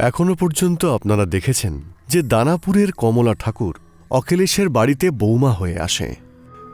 এখনো পর্যন্ত আপনারা দেখেছেন যে দানাপুরের কমলা ঠাকুর অখিলেশের বাড়িতে বৌমা হয়ে আসে,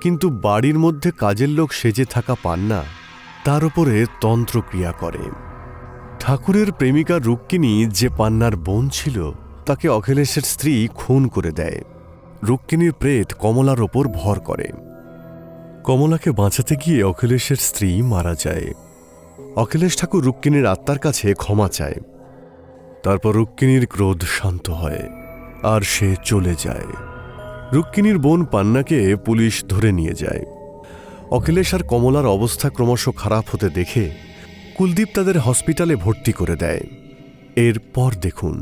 কিন্তু বাড়ির মধ্যে কাজের লোক সেজে থাকা পান্না তার উপরে তন্ত্রক্রিয়া করে। ঠাকুরের প্রেমিকা রুক্মিণী, যে পান্নার বোন ছিল, তাকে অখিলেশের স্ত্রী খুন করে দেয়। রুক্মিণীর প্রেত কমলার ওপর ভর করে। কমলাকে বাঁচাতে গিয়ে অখিলেশের স্ত্রী মারা যায়। অখিলেশ ঠাকুর রুক্মিণীর আত্মার কাছে ক্ষমা চায়। তারপর রুক্মিণীর ক্রোধ শান্ত হয় আর সে চলে যায়। রুক্মিণীর বোন পান্নাকে পুলিশ ধরে নিয়ে যায়। অখিলেশ আর কমলার অবস্থা ক্রমশ খারাপ হতে দেখে কুলদীপ তাদের হসপিটালে ভর্তি করে দেয়। এরপর দেখুন,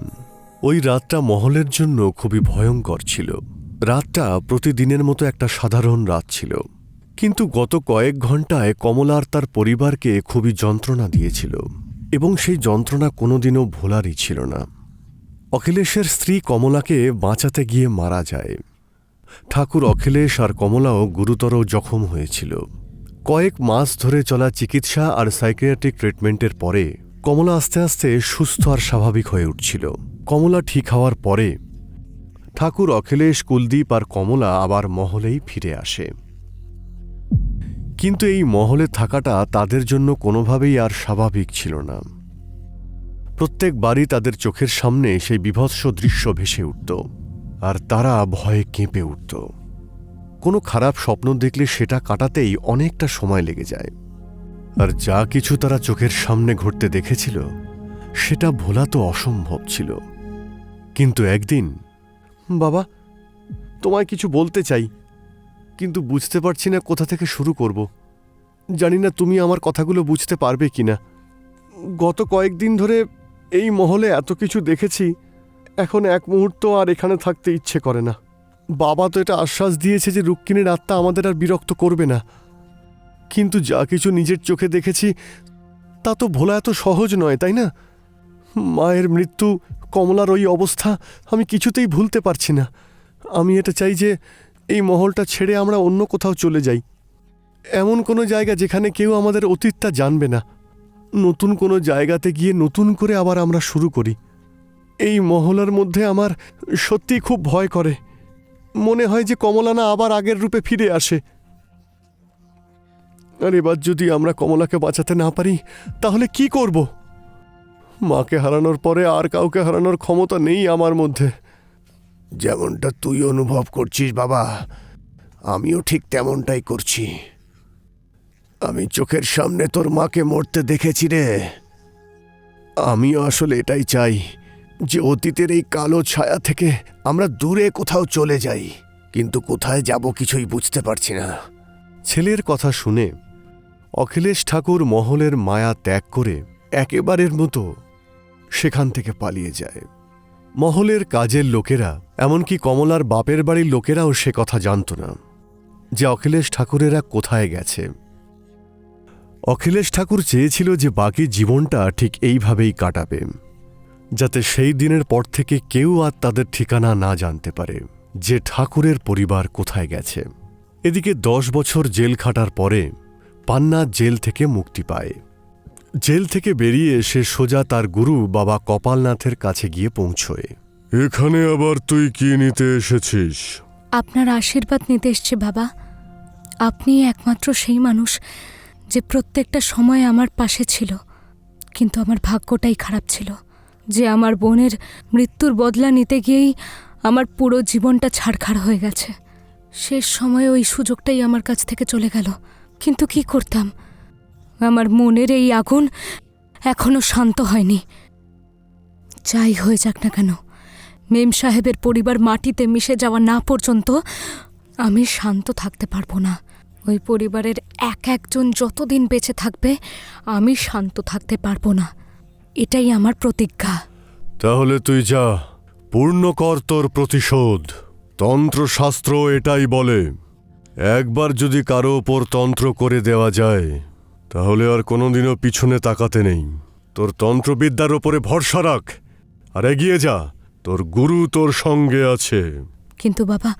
ওই রাতটা মহলের জন্য খুবই ভয়ঙ্কর ছিল। রাতটা প্রতিদিনের মতো একটা সাধারণ রাত ছিল, কিন্তু গত কয়েক ঘন্টায় কমলা আর তার পরিবারকে খুবই যন্ত্রণা দিয়েছিল, এবং সেই যন্ত্রণা কোনোদিনও ভোলারই ছিল না। অখিলেশের স্ত্রী কমলাকে বাঁচাতে গিয়ে মারা যায়। ঠাকুর অখিলেশ আর কমলাও গুরুতর জখম হয়েছিল। কয়েক মাস ধরে চলা চিকিৎসা আর সাইকিয়াট্রিক ট্রিটমেন্টের পরে কমলা আস্তে আস্তে সুস্থ আর স্বাভাবিক হয়ে উঠছিল। কমলা ঠিক হওয়ার পরে ঠাকুর, অখিলেশ, কুলদীপ আর কমলা আবার মহলেই ফিরে আসে। কিন্তু এই মহলে থাকাটা তাদের জন্য কোনোভাবেই আর স্বাভাবিক ছিল না। প্রত্যেকবারই তাদের চোখের সামনে সেই বীভৎস দৃশ্য ভেসে উঠত, আর তারা ভয়ে কেঁপে উঠত। কোনো খারাপ স্বপ্ন দেখলে সেটা কাটাতেই অনেকটা সময় লেগে যায়। আর যা কিছু তারা চোখের সামনে ঘটতে দেখেছিল সেটা ভোলা তো অসম্ভব ছিল। কিন্তু একদিন, বাবা, তোমায় কিছু বলতে চাই, কিন্তু বুঝতে পারছি না কোথা থেকে শুরু করব। জানি না তুমি আমার কথাগুলো বুঝতে পারবে কিনা। গত কয়েকদিন ধরে এই মহলে এত কিছু দেখেছি, এখন এক মুহূর্ত আর এখানে থাকতে ইচ্ছে করে না। বাবা তো এটা আশ্বাস দিয়েছে যে রুক্মিণীর আত্মা আমাদের আর বিরক্ত করবে না, কিন্তু যা কিছু নিজের চোখে দেখেছি তা তো ভোলা এত সহজ নয়, তাই না? মায়ের মৃত্যু, কমলার ওই অবস্থা, আমি কিছুতেই ভুলতে পারছি না। আমি এটা চাই যে এই মহলটা ছেড়ে আমরা অন্য কোথাও চলে যাই, এমন কোনো জায়গা যেখানে কেউ আমাদের অতীতটা জানবে না। নতুন কোনো জায়গাতে গিয়ে নতুন করে আবার আমরা শুরু করি। এই মহলার মধ্যে আমার সত্যিই খুব ভয় করে। মনে হয় যে কমলা না আবার আগের রূপে ফিরে আসে। আর এবার যদি আমরা কমলাকে বাঁচাতে না পারি তাহলে কি করব? মাকে হারানোর পরে আর কাউকে হারানোর ক্ষমতা নেই আমার মধ্যে। যেমনটা তুই অনুভব করছিস বাবা, আমিও ঠিক তেমনটাই করছি। আমি চোখের সামনে তোর মাকে মরতে দেখেছি রে। আমিও আসলে এটাই চাই যে অতীতের এই কালো ছায়া থেকে আমরা দূরে কোথাও চলে যাই, কিন্তু কোথায় যাব কিছুই বুঝতে পারছি না। ছেলের কথা শুনে অখিলেশ ঠাকুর মহলের মায়া ত্যাগ করে একেবারের মতো সেখান থেকে পালিয়ে যায়। মহলের কাজের লোকেরা, এমনকি কমলার বাপের বাড়ির লোকেরাও সে কথা জানত না যে অখিলেশ ঠাকুরেরা কোথায় গেছে। অখিলেশ ঠাকুর চেয়েছিল যে বাকি জীবনটা ঠিক এইভাবেই কাটাবে, যাতে সেই দিনের পর থেকে কেউ আর তাদের ঠিকানা না জানতে পারে যে ঠাকুরের পরিবার কোথায় গেছে। এদিকে 10 বছর জেল খাটার পরে পান্না জেল থেকে মুক্তি পায়। জেল থেকে বেরিয়ে সে সোজা তার গুরু বাবা কপালনাথের কাছে গিয়ে পৌঁছয়। এখানে আবার তুই কি নিতে এসেছিস? আপনার আশীর্বাদ নিতে এসছে বাবা। আপনি একমাত্র সেই মানুষ যে প্রত্যেকটা সময় আমার পাশে ছিল, কিন্তু আমার ভাগ্যটাই খারাপ ছিল যে আমার বোনের মৃত্যুর বদলা নিতে গিয়েই আমার পুরো জীবনটা ছাড়খাড় হয়ে গেছে। শেষ সময়ে ওই সুযোগটাই আমার কাছ থেকে চলে গেল। কিন্তু কি করতাম, আমার মনের এই আগুন এখনো শান্ত হয়নি। যাই হয়ে যাক না কেন, মেম সাহেবের পরিবার মাটিতে মিশে যাওয়া না পর্যন্ত আমি শান্ত থাকতে পারবো না। ওই পরিবারের একজন যতদিন বেঁচে থাকবে আমি শান্ত থাকতে পারবো না, এটাই আমার প্রতিজ্ঞা। তাহলে তুই যা, পূর্ণ কর তোর প্রতিশোধ। তন্ত্রশাস্ত্র এটাই বলে, একবার যদি কারো ওপর তন্ত্র করে দেওয়া যায় তাহলে আর কোনোদিনও পিছনে তাকাতে নেই। তোর তন্ত্রবিদ্যার ওপরে ভরসা রাখ আর এগিয়ে যা, তোর গুরু তোর সঙ্গে আছে। কিন্তু বাবা,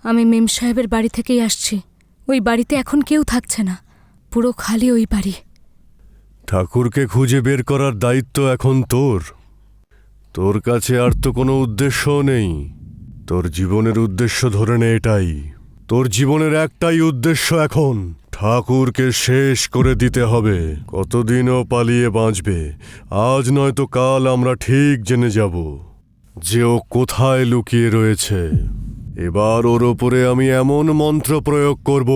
আমি মেম সাহেবের বাড়ি থেকেই আসছি। ওই বাড়িতে এখন কেউ থাকছে না, পুরো খালি ওই বাড়ি। ঠাকুরকে খুঁজে বের করার দায়িত্ব এখন তোর। তোর কাছে আর তো কোনো উদ্দেশ্যও নেই। তোর জীবনের উদ্দেশ্য ধরে নে এটাই। তোর জীবনের একটাই উদ্দেশ্য এখন, ঠাকুরকে শেষ করে দিতে হবে। কতদিনও পালিয়ে বাঁচবে, আজ নয়তো কাল আমরা ঠিক জেনে যাব যে ও কোথায় লুকিয়ে রয়েছে। এবার ওর ওপরে আমি এমন মন্ত্র প্রয়োগ করব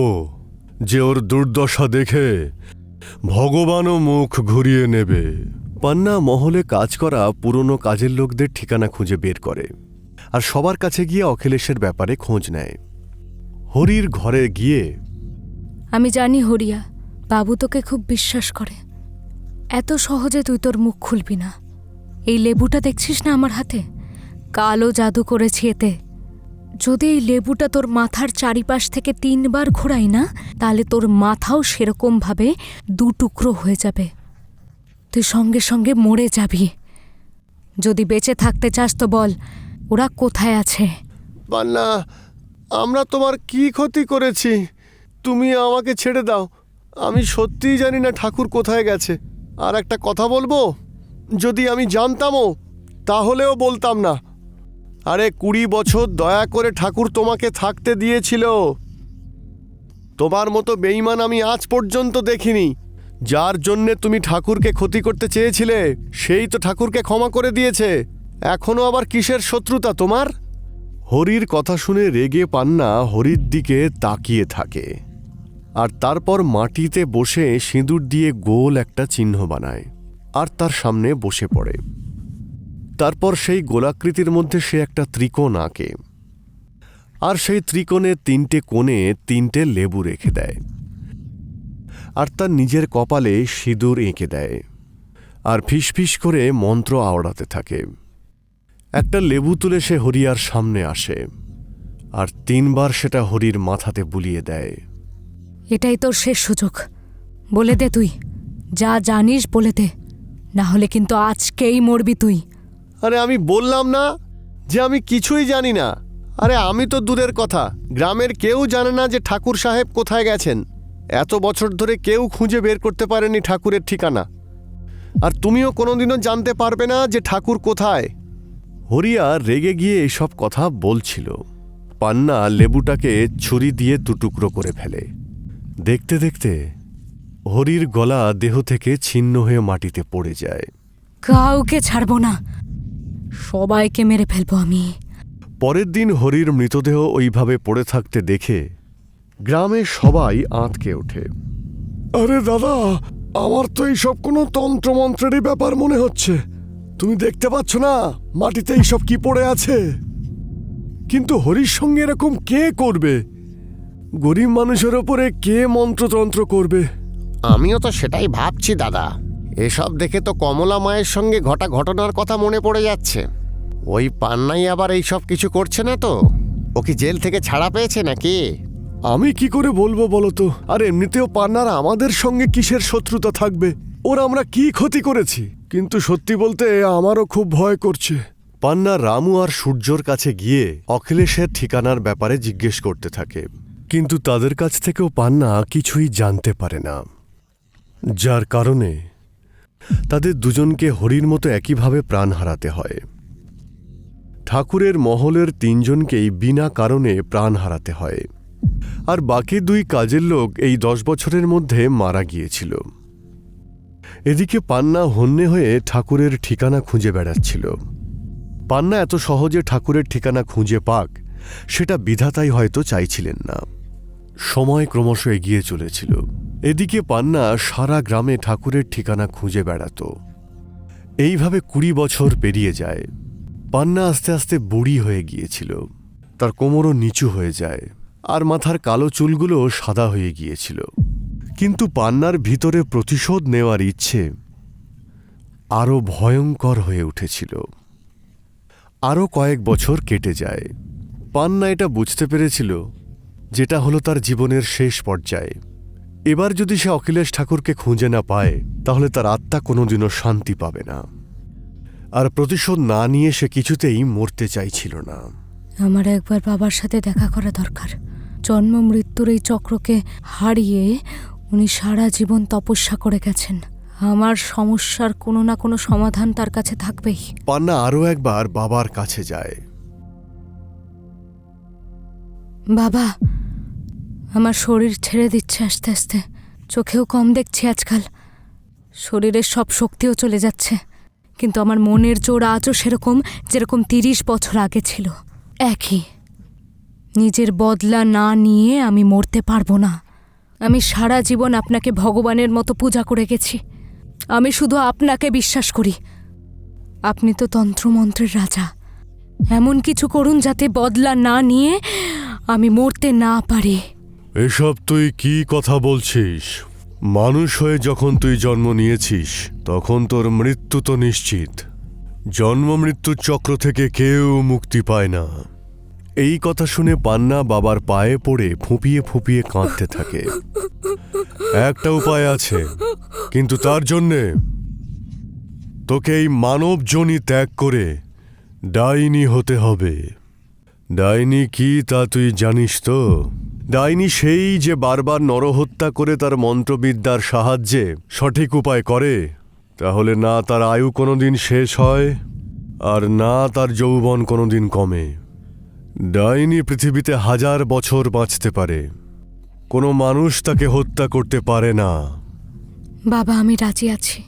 যে ওর দুর্দশা দেখে ভগবানও মুখ ঘুরিয়ে নেবে। পান্না মহলে কাজ করা পুরনো কাজের লোকদের ঠিকানা খুঁজে বের করে আর সবার কাছে গিয়ে অখিলেশের ব্যাপারে খোঁজ নেয়। হরির ঘরে গিয়ে, আমি জানি হরিয়া, বাবু তোকে খুব বিশ্বাস করে। এত সহজে তুই তোর মুখ খুলবি না। এই লেবুটা দেখছিস না আমার হাতে, কালো জাদু করেছি এতে। যদি এই লেবুটা তোর মাথার চারিপাশ থেকে 3 বার ঘোরাই না, তাহলে তোর মাথাও সেরকমভাবে 2 টুকরো হয়ে যাবে। তুই সঙ্গে সঙ্গে মরে যাবি। যদি বেঁচে থাকতে চাস তো বল, ওরা কোথায় আছে? পান্না, আমরা তোমার কি ক্ষতি করেছি? তুমি আমাকে ছেড়ে দাও। আমি সত্যিই জানি না ঠাকুর কোথায় গেছে। আর একটা কথা বলবো, যদি আমি জানতামও তাহলেও বলতাম না। আরে 20 বছর দয়া করে ঠাকুর তোমাকে থাকতে দিয়েছিল। তোমার মতো বেঈমান আমি আজ পর্যন্ত দেখিনি। যার জন্যে তুমি ঠাকুরকে ক্ষতি করতে চেয়েছিলে সেই তো ঠাকুরকে ক্ষমা করে দিয়েছে। এখনো আবার কিসের শত্রুতা তোমার? হরির কথা শুনে রেগে পান্না হরির দিকে তাকিয়ে থাকে আর তারপর মাটিতে বসে সিঁদুর দিয়ে গোল একটা চিহ্ন বানায় আর তার সামনে বসে পড়ে। তারপর সেই গোলাকৃতির মধ্যে সে একটা ত্রিকোণ আঁকে আর সেই ত্রিকোণে 3টে কোণে 3টে লেবু রেখে দেয় আর তার নিজের কপালে সিঁদুর এঁকে দেয় আর ফিসফিস করে মন্ত্র আওড়াতে থাকে। একটা লেবু তুলে সে হরিয়ার সামনে আসে আর 3 বার সেটা হরির মাথাতে বুলিয়ে দেয়। এটাই তোর শেষ সুযোগ, বলে দে তুই যা জানিস বলে দে, না হলে কিন্তু আজকেই মরবি তুই। আরে আমি বললাম না যে আমি কিছুই জানি না। আরে আমি তো দূরের কথা, গ্রামের কেউ জানে না যে ঠাকুর সাহেব কোথায় গেছেন। এত বছর ধরে কেউ খুঁজে বের করতে পারেনি ঠাকুরের ঠিকানা। আর তুমিও কোনোদিনও জানতে পারবে না যে ঠাকুর কোথায়। হরিয়া রেগে গিয়ে এসব কথা বলছিল। পান্না লেবুটাকে ছুরি দিয়ে 2 টুকরো করে ফেলে। দেখতে দেখতে হরির গলা দেহ থেকে ছিন্ন হয়ে মাটিতে পড়ে যায়। কাউকে ছাড়বো না, সবাইকে মেরে ফেলবো আমি। পরের দিন হরির মৃতদেহ ওইভাবে পড়ে থাকতে দেখে গ্রামে সবাই আঁতকে ওঠে। আরে দাদা, আমার তো এইসব কোনো তন্ত্রমন্ত্রেরই ব্যাপার মনে হচ্ছে। তুমি দেখতে পাচ্ছ না মাটিতে এইসব কি পড়ে আছে? কিন্তু হরির সঙ্গে এরকম কে করবে? গরিব মানুষের ওপরে কে মন্ত্রতন্ত্র করবে? আমিও তো সেটাই ভাবছি দাদা। এসব দেখে তো কমলা মায়ের সঙ্গে ঘটা ঘটনার কথা মনে পড়ে যাচ্ছে। ওই পান্নাই আবার এইসব কিছু করছে না তো? ও কি জেল থেকে ছাড়া পেয়েছে নাকি? আমি কি করে বলবো বলো তো? আর এমনিতেও পান্নার আমাদের সঙ্গে কিসের শত্রুতা থাকবে? ওর আমরা কি ক্ষতি করেছি? কিন্তু সত্যি বলতে আমারও খুব ভয় করছে। পান্না রামু আর সূর্যর কাছে গিয়ে অখিলেশের ঠিকানার ব্যাপারে জিজ্ঞেস করতে থাকে, কিন্তু তাদের কাছ থেকেও পান্না কিছুই জানতে পারে না। যার কারণে তাদের দুজনকে হরির মতো একইভাবে প্রাণ হারাতে হয়। ঠাকুরের মহলের 3 জনকেই বিনা কারণে প্রাণ হারাতে হয় আর বাকি 2 কাজের লোক এই 10 বছরের মধ্যে মারা গিয়েছিল। এদিকে পান্না হন্যে হয়ে ঠাকুরের ঠিকানা খুঁজে বেড়াচ্ছিল। পান্না এত সহজে ঠাকুরের ঠিকানা খুঁজে পাক সেটা বিধাতাই হয়তো চাইছিলেন না। সময় ক্রমশ এগিয়ে চলেছিল। এদিকে পান্না সারা গ্রামে ঠাকুরের ঠিকানা খুঁজে বেড়াত। এইভাবে 20 বছর পেরিয়ে যায়। পান্না আস্তে আস্তে বুড়ি হয়ে গিয়েছিল। তার কোমরও নিচু হয়ে যায়, আর মাথার কালো চুলগুলো সাদা হয়ে গিয়েছিল। কিন্তু পান্নার ভিতরে প্রতিশোধ নেওয়ার ইচ্ছে আরও ভয়ঙ্কর হয়ে উঠেছিল। আরও কয়েক বছর কেটে যায়। পান্না এটা বুঝতে পেরেছিল যেটা হলো তার জীবনের শেষ পর্যায়ে। এবার যদি সে অখিলেশ ঠাকুরকে খুঁজে না পায় তাহলে তার আত্মা কোনোদিনও শান্তি পাবে না। আর প্রতিশোধ না নিয়ে সে কিছুতেই মরতে চাইছিল না। আমার একবার বাবার সাথে দেখা করা দরকার। জন্ম মৃত্যুর এই চক্রকে হারিয়ে উনি সারা জীবন তপস্যা করে গেছেন। আমার সমস্যার কোনো না কোনো সমাধান তার কাছে থাকবেই। পান্না আরও একবার বাবার কাছে যায়। বাবা, আমার শরীর ছেড়ে দিচ্ছে আস্তে আস্তে। চোখেও কম দেখছি আজকাল। শরীরের সব শক্তিও চলে যাচ্ছে। কিন্তু আমার মনের জোর আজও সেরকম যেরকম 30 বছর আগে ছিল। একই। নিজের বদলা না নিয়ে আমি মরতে পারবো না। আমি সারা জীবন আপনাকে ভগবানের মতো পূজা করে গেছি। আমি শুধু আপনাকে বিশ্বাস করি। আপনি তো তন্ত্রমন্ত্রের রাজা। এমন কিছু করুন যাতে বদলা না নিয়ে আমি মরতে না পারি। এসব তুই কি কথা বলছিস? মানুষ হয়ে যখন তুই জন্ম নিয়েছিস তখন তোর মৃত্যু তো নিশ্চিত। জন্ম মৃত্যুর চক্র থেকে কেউ মুক্তি পায় না। এই কথা শুনে পান্না বাবার পায়ে পড়ে ফুঁপিয়ে ফুঁপিয়ে কাঁদতে থাকে। একটা উপায় আছে, কিন্তু তার জন্যে তোকে এই মানব যোনি ত্যাগ করে ডাইনি হতে হবে। ডাইনি কি তা তুই জানিস তো? ডাইনি সেই যে বারবার নরহত্যা করে তার মন্ত্রবিদ্যার সাহায্যে সঠিক উপায় করে। তাহলে না তার আয়ু কোনোদিন শেষ হয়, আর না তার যৌবন কোনোদিন কমে। ডাইনি পৃথিবীতে 1000 বছর বাঁচতে পারে, কোনো মানুষ তাকে হত্যা করতে পারে না। বাবা, আমি রাজি আছি।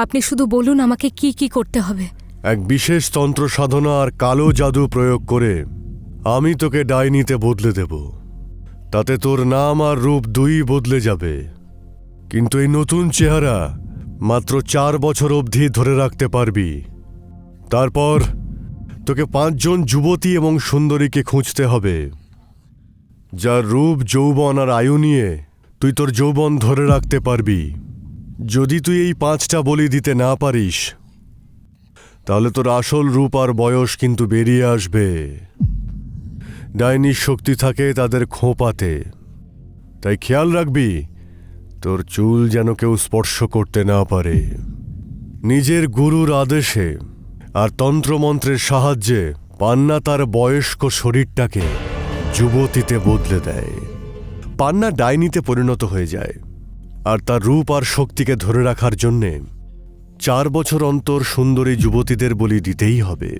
আপনি শুধু বলুন আমাকে কি কি করতে হবে। এক বিশেষ তন্ত্র সাধনা আর কালো জাদু প্রয়োগ করে আমি তোকে ডাইনিতে বদলে দেব। তাতে তোর নাম আর রূপ দুই বদলে যাবে। কিন্তু এই নতুন চেহারা মাত্র 4 বছর অবধি ধরে রাখতে পারবি। তারপর তোকে 5 জন যুবতী এবং সুন্দরীকে খুঁজতে হবে, যার রূপ, যৌবন আর আয়ু নিয়ে তুই তোর যৌবন ধরে রাখতে পারবি। যদি তুই এই 5টা বলি দিতে না পারিস তাহলে তোর আসল রূপ আর বয়স কিন্তু বেরিয়ে আসবে। ডাইনির শক্তি থাকে তাদের খোঁপাতে, তাই খেয়াল রাখবি তোর চুল যেন কেউ স্পর্শ করতে না পারে। নিজের গুরুর আদেশে আর তন্ত্রমন্ত্রের সাহায্যে পান্না তার বয়স্ক শরীরটাকে যুবতীতে বদলে দেয়। পান্না ডাইনিতে পরিণত হয়ে যায়, আর তার রূপ আর শক্তিকে ধরে রাখার জন্যে 4 বছর অন্তর সুন্দরী যুবতীদের বলি দিতেই হবে।